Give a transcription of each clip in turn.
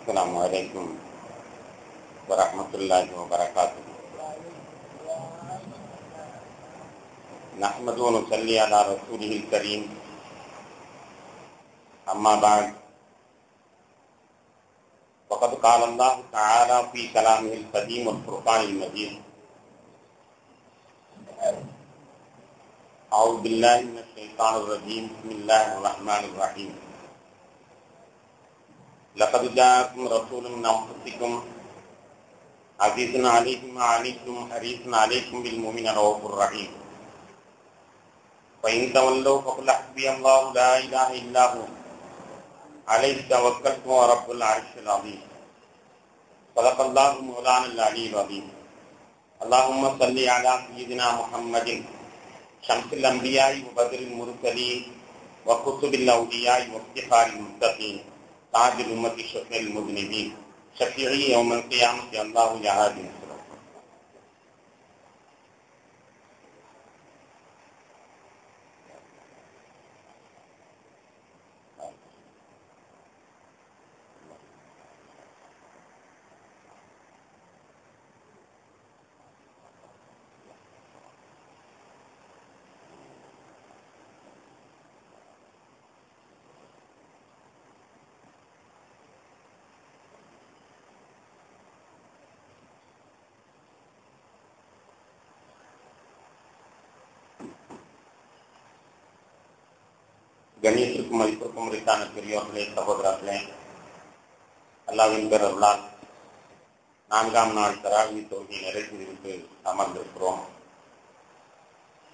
السلام عليكم ورحمة الله وبركاته. نحمد ونصلي على رسوله الكريم. أما بعد، وقد قال الله تعالى في كلامه القديم والفرقان المجيد: أعوذ بالله من الشيطان الرجيم. بسم الله الرحمن الرحيم. لقد جاءكم رسول من أنفسكم عزيز عليه ما عنتم حريص عليكم بالمؤمنين رؤوف رحيم. فإن تولوا فقل حسبي الله لا إله إلا هو عليه توكلت ورب العرش العظيم. صدق الله مولانا العلي العظيم. اللهم صل على سيدنا محمد شمس الأنبياء وبدر المرسلين وكتب الأولياء وافتخار المتقين تاج الأمة شفيع المذنبين شفيعي يوم القيامة الله يا هادي. கணியத்திற்கும் மதிப்பிற்கும் உரித்தான பெரியோர்களே, சகோதரர்களே, அல்லாஹ்வின் பேரருளால் 4ஆம் நாள் தராவி தொழுகை நிறைவேறிவிட்டு அமர்ந்திருக்கிறோம்.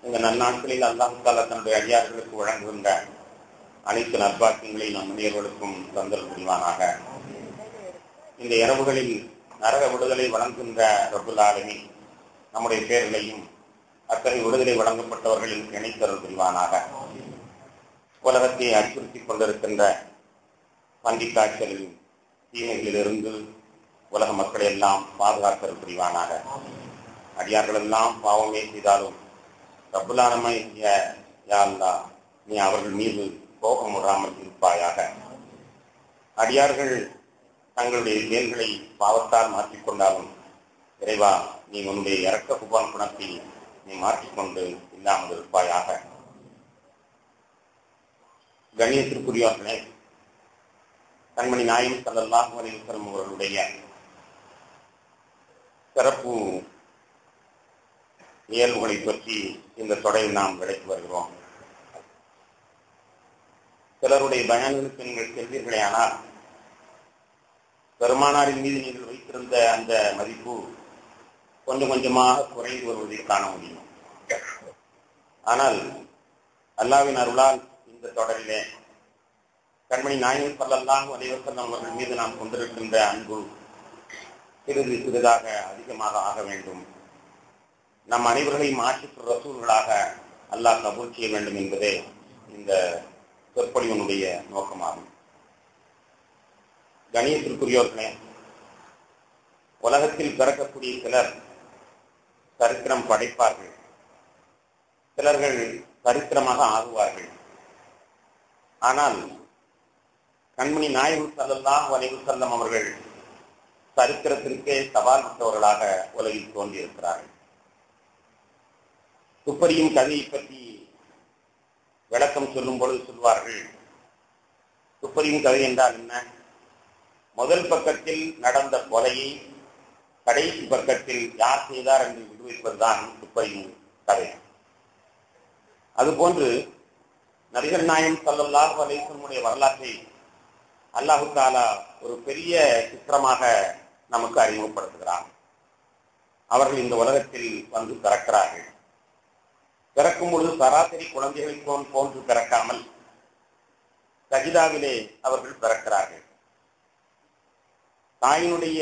இந்த நன்னாட்களில் அல்லாஹ் தஆலா தன்னுடைய அடியார்களுக்கு வழங்குகின்ற அனைத்து நற்பாக்கியங்களை நம் முனியர்களுக்கும் தந்தல் புரிவானாக. இந்த இரவுகளில் நரக விடுதலை வழங்குகின்ற ரப்புல் ஆலமீன் நம்முடைய பேர்களையும் அத்தகைய விடுதலை வழங்கப்பட்டவர்களில் இணைத்தருள் புரிவானாக. உலகத்தை அச்சுறுத்திக் கொண்டிருக்கின்ற பன்றிக் காய்ச்சலின் தீமைகளிலிருந்து உலக மக்களை எல்லாம் பாதுகாத்தல் புரிவானாக. அடியார்கள் எல்லாம் பாவமே செய்தாலும் ரப்புல் ஆலமீன் யா அல்லாஹ், நீ அவர்கள் மீது கோபம் விடாமல் இருப்பாயாக. அடியார்கள் தங்களுடைய செயல்களை பாவத்தால் மாற்றிக்கொண்டாலும் இறைவா, நீ உன்னுடைய இரக்க குணத்தை நீ மாற்றிக்கொண்டு இல்லாமல் இருப்பாயாக. கணியத்திற்குரியவர்களே, கண்மணி நாயகம் ஸல்லல்லாஹு அலைஹி வஸல்லம் அவர்களுடைய சிறப்பு இயல்புகளை பற்றி இந்த தொடரில் நாம் விளக்கி வருகிறோம். சிலருடைய பயான்களுக்கு நீங்கள் செல்வீர்களே, ஆனால் பெருமானாரின் மீது நீங்கள் வைத்திருந்த அந்த மதிப்பு கொஞ்சம் கொஞ்சமாக குறைந்து வருவதை காண முடியும். ஆனால் அல்லாஹ்வின் அருளால் இந்த தொடரிலே கண்மணி நாயகம் ஸல்லல்லாஹு அலைஹி வஸல்லம் அவர்கள் மீது நாம் கொண்டிருக்கின்ற அன்பு சிறிது சிறிதாக அதிகமாக ஆக வேண்டும். நம் அனைவர்களையும் ஆஷிக்கு ரசூல்களாக அல்லாஹ் கபூல் செய்ய வேண்டும் என்பதே இந்த சொற்பொழிவனுடைய நோக்கமாகும். கணியத்திற்குரியவர்களே, உலகத்தில் பிறக்கக்கூடிய சிலர் சரித்திரம் படைப்பார்கள், சிலர்கள் சரித்திரமாக ஆகுவார்கள். ஆனால் கண்மணி நாயகம் ஸல்லல்லாஹு அலைஹி வஸல்லம் அவர்கள் சரித்திரத்திற்கே சவால் விட்டவர்களாக உலகில் தோன்றியிருக்கிறார்கள். துப்பறியும் கதையை பற்றி விளக்கம் சொல்லும் பொழுது சொல்வார்கள், துப்பறியும் கதை என்றால் என்ன? முதல் பக்கத்தில் நடந்த கொலையை கடைசி பக்கத்தில் யார் செய்தார் என்று விடுவிப்பதுதான் துப்பறியும் கதை. அதுபோன்று நபிகள் நாயகம் ஸல்லல்லாஹு அலைஹி வஸல்லம் வரலாற்றை அல்லாஹு தாலா ஒரு பெரிய சித்திரமாக நமக்கு அறிமுகப்படுத்துகிறார். அவர்கள் இந்த உலகத்தில் வந்து பிறக்கிறார்கள். பிறக்கும் பொழுது சராசரி குழந்தைகளை போன்று பிறக்காமல் சஜிதாவிலே அவர்கள் பிறக்கிறார்கள். தாயினுடைய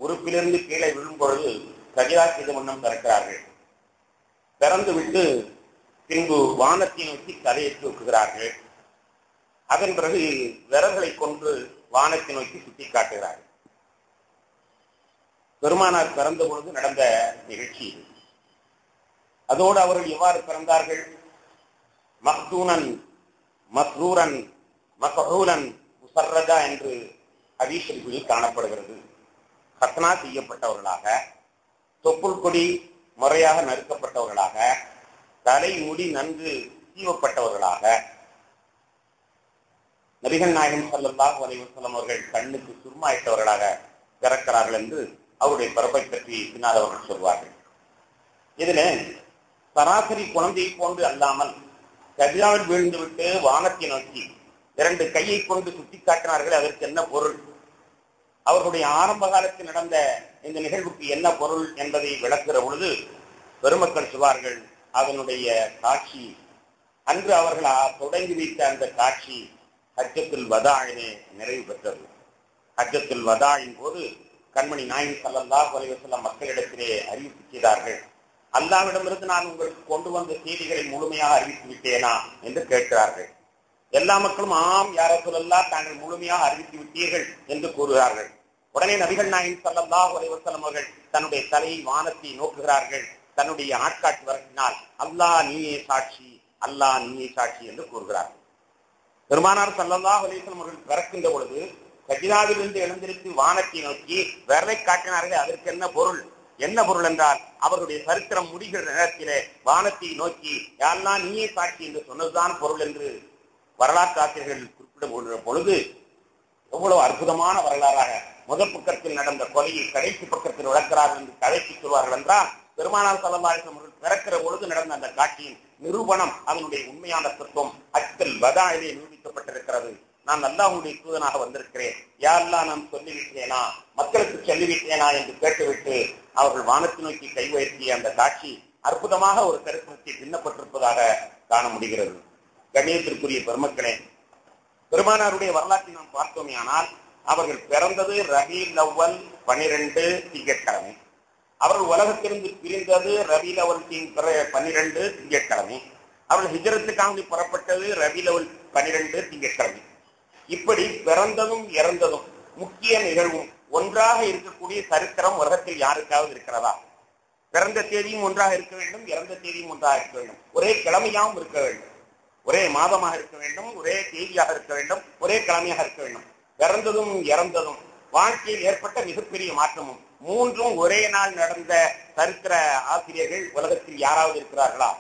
உறுப்பிலிருந்து கீழே விழும் பொழுது சஜிதா செய்த வண்ணம் பிறக்கிறார்கள். பிறந்து விட்டு பின்பு வானத்தை நோக்கி தலையை தூக்குகிறார்கள். அதன் பிறகு விரல்களை கொண்டு வானத்தை நோக்கி சுட்டி காட்டுகிறார்கள். பெருமானார் பிறந்த பொழுது நடந்த நிகழ்ச்சி. அதோடு அவர்கள் எவ்வாறு பிறந்தார்கள்? மக்தூனன், மஸ்ரூரன், மக்ஹூலன், முஸர்ரஜா என்று ஹதீஸ் ஷரீஃபில் காணப்படுகிறது. ஹத்னா செய்யப்பட்டவர்களாக, தொப்புள் கொடி முறையாக நறுக்கப்பட்டவர்களாக, தலை முடி நன்கு சீவப்பட்டவர்களாக, நபிகள் நாயகம் ஸல்லல்லாஹு அலைஹி வஸல்லம் அவர்கள் கண்ணுக்கு சுருமாயிட்டவர்களாக பிறக்கிறார்கள் என்று அவருடைய பிறப்பை பற்றி பின்னால் அவர்கள் சொல்வார்கள். இதுல சராசரி குழந்தையை போன்று அல்லாமல் சஜிதாவில் வீழ்ந்துவிட்டு வானத்தை நோக்கி 2 கையை கொண்டு சுட்டி காட்டினார்கள். அதற்கு என்ன பொருள்? அவர்களுடைய ஆரம்ப காலத்தில் நடந்த இந்த நிகழ்வுக்கு என்ன பொருள் என்பதை விளக்குகிற பொழுது பெருமக்கள் சொல்வார்கள், அதனுடைய காட்சி அன்று அவர்கள் தொடங்கி வைத்த அந்த காட்சி ஹஜ்ஜத்துல் வதாஇலே நிறைவு பெற்றது. ஹஜ்ஜத்துல் வதாஇன் போது கண்மணி நாயகம் ஸல்லல்லாஹு அலைஹி வஸல்லம் மக்களிடத்திலே அறிவிப்பு செய்தார்கள். அல்லாஹ்விடமிருந்து நான் உங்களுக்கு கொண்டு வந்த செய்திகளை முழுமையாக அறிவித்து விட்டேனா என்று கேட்கிறார்கள். எல்லா மக்களும் ஆம் யா ரசூலல்லாஹ், தாங்கள் முழுமையாக அறிவித்து விட்டீர்கள் என்று கூறுகிறார்கள். உடனே நபிகள் நாயகம் ஸல்லல்லாஹு அலைஹி வஸல்லம் அவர்கள் தன்னுடைய தலையை வானத்தை நோக்குகிறார்கள். தன்னுடைய ஆட்காட்டி வரத்தினால் அல்லாஹ் நீயே சாட்சி, அல்லாஹ் நீயே சாட்சி என்று கூறுகிறார்கள். பெருமானார் ஸல்லல்லாஹு அலைஹி வஸல்லம் அவர்கள் பிறக்கின்ற பொழுது சஜிதாவிலிருந்து எழுந்திருத்து வானத்தை நோக்கி விரலை காட்டினார்கள். அதற்கு என்ன பொருள்? என்ன பொருள் என்றால் அவர்களுடைய சரித்திரம் முடிகிற நேரத்திலே வானத்தை நோக்கி யா அல்லாஹ் நீயே சாட்சி என்று சொன்னதுதான் பொருள் என்று வரலாற்று ஆசிரியர்கள் குறிப்பிட பொழுது எவ்வளவு அற்புதமான வரலாறாக முதல் பக்கத்தில் நடந்த கொலையை கடைசி பக்கத்தில் விளக்கிறார்கள் என்று கதைக்கு சொல்வார்கள் என்றால், பெருமானார் ஸல்லல்லாஹு அலைஹி வஸல்லம் அவர்கள் பிறக்கிற பொழுது நடந்த அந்த காட்சியின் நிரூபணம், அதனுடைய உண்மையான தத்துவம் ஹஜ்ஜத்துல் வதாஇலே நிரூபிக்கப்பட்டிருக்கிறது. நான் அல்லாஹ்வுடைய தூதனாக வந்திருக்கிறேன், யா அல்லாஹ் நான் சொல்லிவிட்டேனா, மக்களுக்கு சொல்லிவிட்டேனா என்று கேட்டுவிட்டு அவர்கள் வானத்தை நோக்கி கை உயர்த்திய அந்த காட்சி அற்புதமாக ஒரு சரித்திரத்தை பின்னப்பட்டிருப்பதாக காண முடிகிறது. கண்ணியத்திற்குரிய பெருமக்களே, பெருமானாருடைய வரலாற்றை நாம் பார்த்தோமே ஆனால் அவர்கள் பிறந்தது ரபீல் அவ்வல் 12 திங்கட்கிழமை. அவர்கள் உலகத்திலிருந்து பிரிந்தது ரபீல் அவ்வல் 12 திங்கட்கிழமை. அவர்கள் ஹிஜ்ரத்துக்காக புறப்பட்டது ரபீல் அவ்வல் 12 திங்கட்கிழமை. இப்படி பிறந்ததும் இறந்ததும் முக்கிய நிகழ்வும் ஒன்றாக இருக்கக்கூடிய சரித்திரம் உலகத்தில் யாருக்காவது இருக்கிறதா? பிறந்த தேதியும் ஒன்றாக இருக்க வேண்டும், இறந்த தேதியும் ஒன்றாக இருக்க வேண்டும், ஒரே கிழமையாகவும் இருக்க வேண்டும், ஒரே மாதமாக இருக்க வேண்டும், ஒரே தேதியாக இருக்க வேண்டும், ஒரே கிழமையாக இருக்க வேண்டும். பிறந்ததும் இறந்ததும் வாழ்க்கையில் ஏற்பட்ட மிகப்பெரிய மாற்றமும் மூன்றும் ஒரே நாள் நடந்த சரித்திர ஆசிரியர்கள் உலகத்தில் யாராவது இருக்கிறார்களா?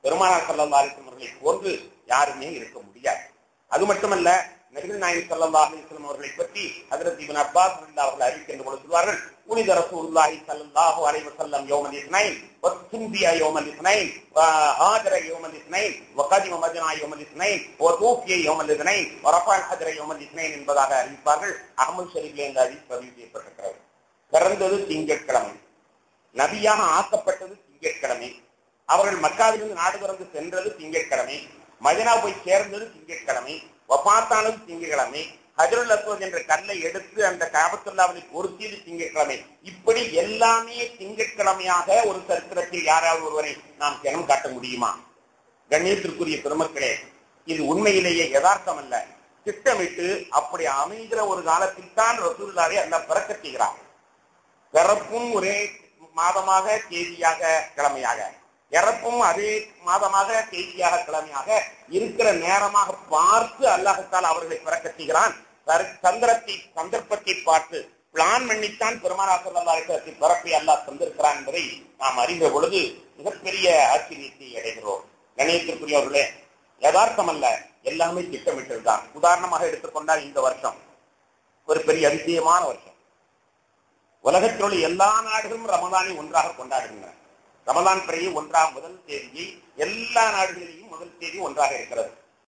பெருமானார் ஸல்லல்லாஹு அலைஹி வஸல்லம் அவர்களை போன்று யாருமே இருக்க முடியாது. அது மட்டுமல்ல, நபிகள் நாயகம் ஸல்லல்லாஹு அலைஹி வஸல்லம் அவர்களை பற்றி ஹஜ்ரத் இப்னு அப்பாஸ் ரலியல்லாஹு அன்ஹு அறிவிக்கின்ற பொழுது சொல்வார்கள், உனித ரசூலுல்லாஹி ஸல்லல்லாஹு அலைஹி வஸல்லம் யௌமல் இஸ்னைன் வ துன்பியா யௌமல் இஸ்னைன் வ ஹாஜர யௌமல் இஸ்னைன் வ கதிம மதீனா யௌமல் இஸ்னைன் வ தூஃபிய யௌமல் இஸ்னைன் வ ரஃபஅல் ஹஜர யௌமல் இஸ்னைன் என்பதாக அறிவிப்பார்கள். அஹ்மத் ஷரீஃபிலே இந்த ஹதீஸ் பதிவு செய்யப்பட்டிருக்கிறது. பிறந்தது திங்கட்கிழமை, நபியாக ஆக்கப்பட்டது திங்கட்கிழமை, அவர்கள் மக்காவிலிருந்து நாடு கடந்து சென்றது திங்கட்கிழமை, மதீனா போய் சேர்ந்தது திங்கட்கிழமை, வஃபாத்தானது திங்கட்கிழமை, ஹஜ்ருல் அஸ்வத் என்ற கல்லை எடுத்து அந்த கஅபத்துல்லாஹ்வை பொருத்தியது திங்கட்கிழமை. இப்படி எல்லாமே திங்கட்கிழமையாக ஒரு சரித்திரத்தில் யாராவது ஒருவரை நாம் தினம் காட்ட முடியுமா? கண்ணியத்திற்குரிய பெருமக்களே, இது உண்மையிலேயே யதார்த்தம் அல்ல. திட்டமிட்டு அப்படி அமைகிற ஒரு காலத்தில் தான் ரசூலுல்லாஹை அல்லாஹ் பிறக்கச் செய்கிறார். பிறப்பும் ஒரே மாதமாக தேதியாக கிழமையாக, இறப்பும் அதே மாதமாக தேதியாக கிழமையாக இருக்கிற நேரமாக பார்த்து அல்லாஹ் தஆலா அவர்களை பிறக்க செய்கிறான். சந்தர்ப்பத்தை பார்த்து பிளான் பண்ணித்தான் பெருமானார் ஸல்லல்லாஹு அலைஹி வஸல்லம் பிறப்பை அல்லாஹ் தந்திருக்கிறான் என்பதை நாம் அறிந்த பொழுது மிகப்பெரிய ஆச்சரியத்தை அடைகிறோம். கணேசத்திற்குரியவர்களே, யதார்த்தம் அல்ல, எல்லாமே திட்டமிட்டதுதான். உதாரணமாக எடுத்துக்கொண்டால் இந்த வருஷம் ஒரு பெரிய அதிசயமான வருஷம். உலகத்தில் உள்ள எல்லா நாடுகளும் ரமலானை ஒன்றாக கொண்டாடுகின்றன. ரமலான் பிறையை ஒன்றாக முதல் தேதியை எல்லா நாடுகளிலேயும் முதல் தேதி ஒன்றாக இருக்கிறது.